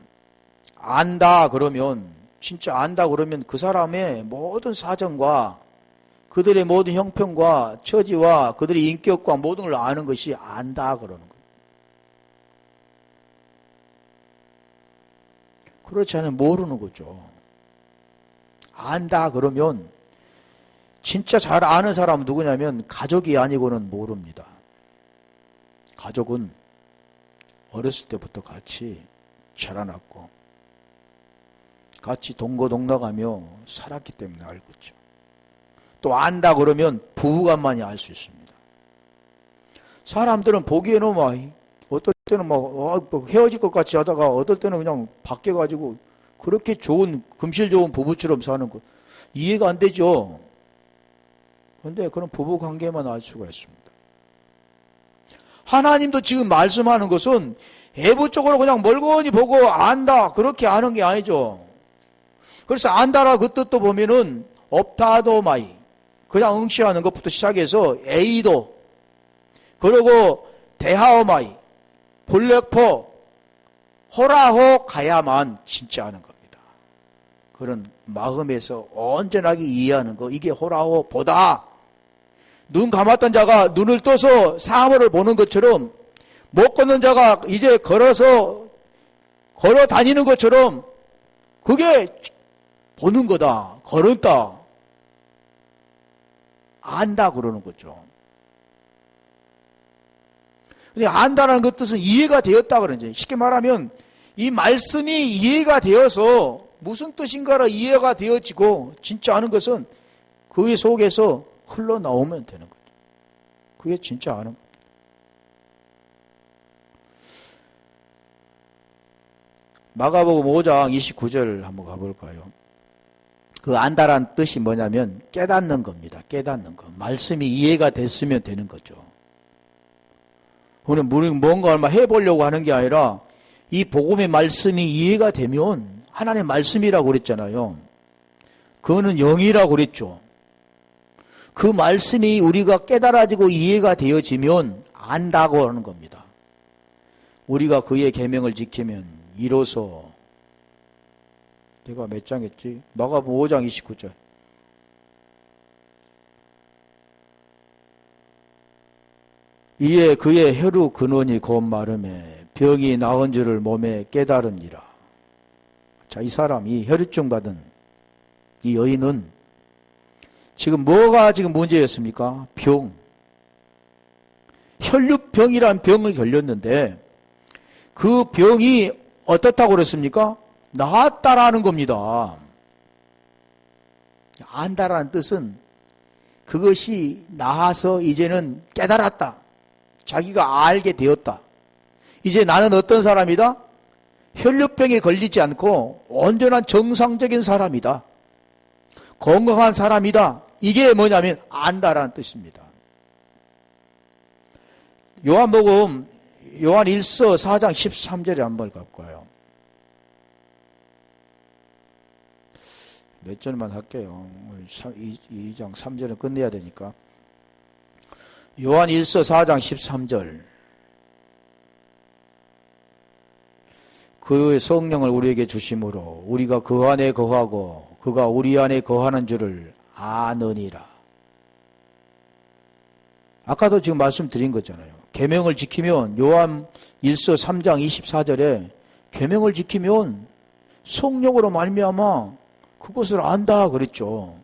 안다 그러면 진짜 안다 그러면 그 사람의 모든 사정과 그들의 모든 형편과 처지와 그들의 인격과 모든 걸 아는 것이 안다 그러는 거예요. 그렇지 않으면 모르는 거죠. 안다 그러면 진짜 잘 아는 사람은 누구냐면 가족이 아니고는 모릅니다. 가족은 어렸을 때부터 같이 자라났고 같이 동거동락하며 살았기 때문에 알고 있죠. 또 안다 그러면 부부간만이 알 수 있습니다. 사람들은 보기에는 막 어떨 때는 막 헤어질 것 같이 하다가 어떨 때는 그냥 바뀌어가지고 그렇게 좋은 금실 좋은 부부처럼 사는 거 이해가 안 되죠. 그런데 그런 부부 관계만 알 수가 있습니다. 하나님도 지금 말씀하는 것은 외부적으로 그냥 멀거니 보고 안다 그렇게 아는 게 아니죠. 그래서 안다라 그 뜻도 보면은 업타도마이 그냥 응시하는 것부터 시작해서 에이도 그리고 대하오마이 볼렉포 호라호 가야만 진짜 아는 겁니다. 그런 마음에서 온전하게 이해하는 거 이게 호라호 보다. 눈 감았던 자가 눈을 떠서 사물을 보는 것처럼 못 걷는 자가 이제 걸어서 걸어 다니는 것처럼 그게 보는 거다. 걸었다. 안다 그러는 거죠. 근데 안다라는 그 뜻은 이해가 되었다 그러는 거죠. 쉽게 말하면 이 말씀이 이해가 되어서 무슨 뜻인가를 이해가 되어지고 진짜 아는 것은 그 속에서 흘러나오면 되는 거죠. 그게 진짜 아는 겁니다. 마가복음 5장 29절 한번 가볼까요? 그 안다란 뜻이 뭐냐면 깨닫는 겁니다. 깨닫는 거. 말씀이 이해가 됐으면 되는 거죠. 우리는 뭔가 얼마 해보려고 하는 게 아니라 이 복음의 말씀이 이해가 되면 하나님의 말씀이라고 그랬잖아요. 그거는 영이라고 그랬죠. 그 말씀이 우리가 깨달아지고 이해가 되어지면 안다고 하는 겁니다. 우리가 그의 계명을 지키면 이로써 내가 몇 장 했지? 마가복음 5장 29절. 이에 그의 혈루 근원이 곧 마름에 병이 나은 줄을 몸에 깨달으니라. 자, 이 사람이 혈유증 받은 이 여인은 지금 뭐가 지금 문제였습니까? 병. 혈류병이란 병을 걸렸는데 그 병이 어떻다고 그랬습니까? 나았다라는 겁니다. 안다라는 뜻은 그것이 나아서 이제는 깨달았다. 자기가 알게 되었다. 이제 나는 어떤 사람이다? 혈류병에 걸리지 않고 온전한 정상적인 사람이다. 건강한 사람이다. 이게 뭐냐면 안다라는 뜻입니다. 요한복음 요한 1서 4장 13절에 한번 갖고 와요. 몇 절만 할게요. 2장 3절은 끝내야 되니까. 요한 1서 4장 13절. 그 성령을 우리에게 주심으로 우리가 그 안에 거하고 그가 우리 안에 거하는 줄을 아느니라. 아까도 지금 말씀드린 거잖아요. 계명을 지키면 요한 1서 3장 24절에 계명을 지키면 성령으로 말미암아 그것을 안다 그랬죠.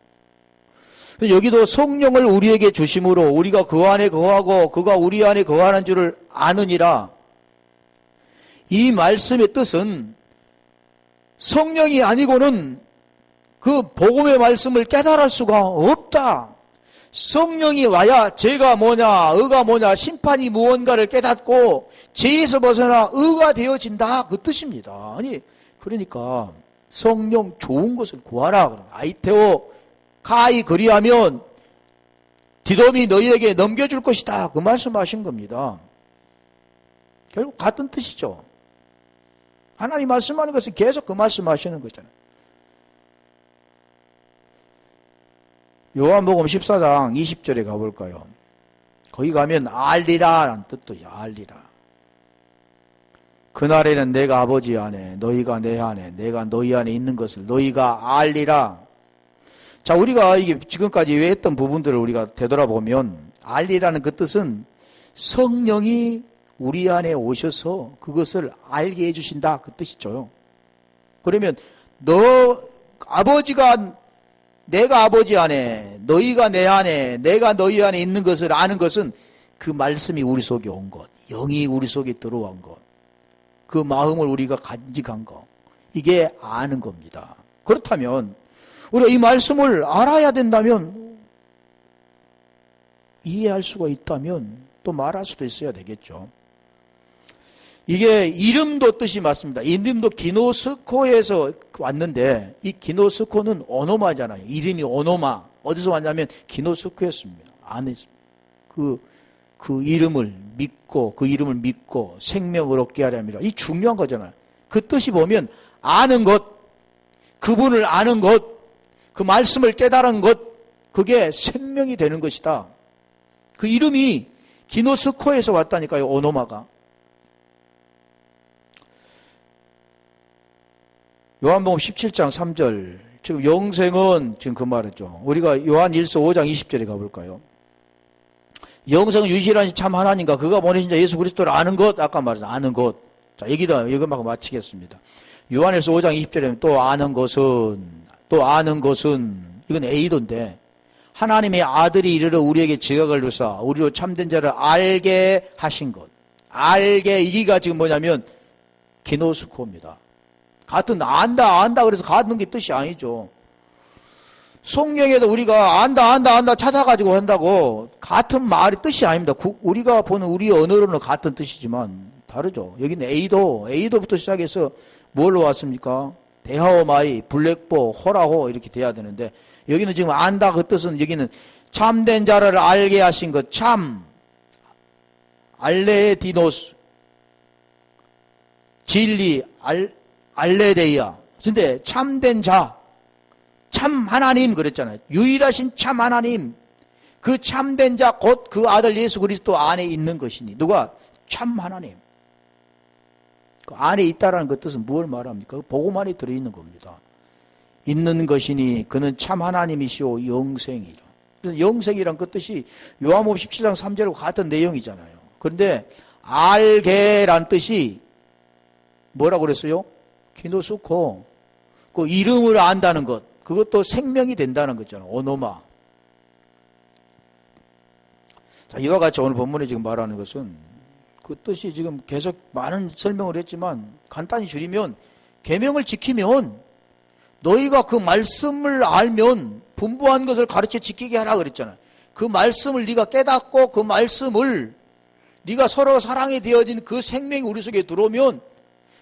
여기도 성령을 우리에게 주심으로 우리가 그 안에 거하고 그가 우리 안에 거하는 줄을 아느니라. 이 말씀의 뜻은 성령이 아니고는 그 복음의 말씀을 깨달을 수가 없다. 성령이 와야 죄가 뭐냐, 의가 뭐냐, 심판이 무언가를 깨닫고 죄에서 벗어나 의가 되어진다. 그 뜻입니다. 아니, 그러니까 성령 좋은 것을 구하라. 아이테오 가히 그리하면 디돔이 너희에게 넘겨줄 것이다. 그 말씀하신 겁니다. 결국 같은 뜻이죠. 하나님 말씀하는 것은 계속 그 말씀하시는 거잖아요. 요한복음 14장 20절에 가볼까요? 거기 가면 알리라 라는 뜻도 알리라. 그날에는 내가 아버지 안에 너희가 내 안에 내가 너희 안에 있는 것을 너희가 알리라. 자, 우리가 이게 지금까지 외웠던 부분들을 우리가 되돌아보면 알리라는 그 뜻은 성령이 우리 안에 오셔서 그것을 알게 해주신다 그 뜻이죠. 그러면 내가 아버지 안에 너희가 내 안에 내가 너희 안에 있는 것을 아는 것은 그 말씀이 우리 속에 온 것, 영이 우리 속에 들어온 것, 그 마음을 우리가 간직한 것, 이게 아는 겁니다. 그렇다면 우리가 이 말씀을 알아야 된다면, 이해할 수가 있다면 또 말할 수도 있어야 되겠죠. 이게 이름도 뜻이 맞습니다. 이름도 기노스코에서 왔는데 이 기노스코는 오노마잖아요. 이름이 오노마. 어디서 왔냐면 기노스코였습니다. 안에서 그 이름을 믿고 생명을 얻게 하렵니다. 이 중요한 거잖아요. 그 뜻이 보면 아는 것, 그분을 아는 것, 그 말씀을 깨달은 것, 그게 생명이 되는 것이다. 그 이름이 기노스코에서 왔다니까요. 오노마가. 요한복음 17장 3절. 지금 영생은 지금 그 말이죠. 우리가 요한 1서 5장 20절에 가볼까요? 영생은 유일하신 참 하나님과 그가 보내신 자 예수 그리스도를 아는 것. 아까 말했죠. 아는 것. 자, 여기만 마치겠습니다. 요한일서 5장 20절에 또 아는 것은 이건 A도인데 하나님의 아들이 이르러 우리에게 지각을 주사 우리로 참된 자를 알게 하신 것. 알게, 이기가 지금 뭐냐면 기노스코입니다. 같은 안다 그래서 같은 게 뜻이 아니죠. 성경에도 우리가 안다 찾아가지고 한다고 같은 말이 뜻이 아닙니다. 우리가 보는 우리 언어로는 같은 뜻이지만 다르죠. 여기는 A도부터 시작해서 뭘로 왔습니까? 대하오마이, 블랙보, 호라호 이렇게 돼야 되는데 여기는 지금 안다 그 뜻은 여기는 참된 자를 알게 하신 것, 참 알레디노스 진리 알레데이아. 근데 참된 자, 참 하나님 그랬잖아요. 유일하신 참 하나님, 그 참된 자 곧 그 아들 예수 그리스도 안에 있는 것이니. 누가? 참 하나님. 그 안에 있다라는 그 뜻은 무엇을 말합니까? 복음 안에 들어있는 겁니다. 있는 것이니 그는 참 하나님이시오 영생이라. 영생이란 그 뜻이 요한복음 17장 3절과 같은 내용이잖아요. 그런데 알게란 뜻이 뭐라고 그랬어요? 기노스코. 그 이름을 안다는 것, 그것도 생명이 된다는 거잖아요. 오노마. 자, 이와 같이 오늘 본문에 지금 말하는 것은 그 뜻이 지금 계속 많은 설명을 했지만 간단히 줄이면 계명을 지키면 너희가 그 말씀을 알면 분부한 것을 가르쳐 지키게 하라 그랬잖아요. 그 말씀을 네가 깨닫고 그 말씀을 네가 서로 사랑이 되어진 그 생명이 우리 속에 들어오면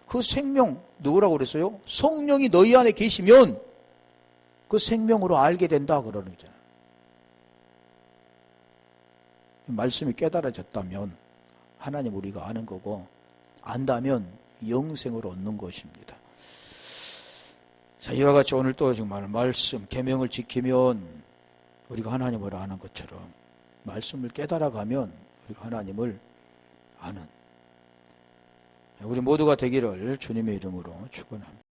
그 생명 누구라고 그랬어요? 성령이 너희 안에 계시면 그 생명으로 알게 된다 그러는 거잖아요. 말씀이 깨달아졌다면 하나님 우리가 아는 거고 안다면 영생을 얻는 것입니다. 자, 이와 같이 오늘 또 정말 말씀, 계명을 지키면 우리가 하나님을 아는 것처럼 말씀을 깨달아가면 우리가 하나님을 아는 우리 모두가 되기를 주님의 이름으로 축원합니다.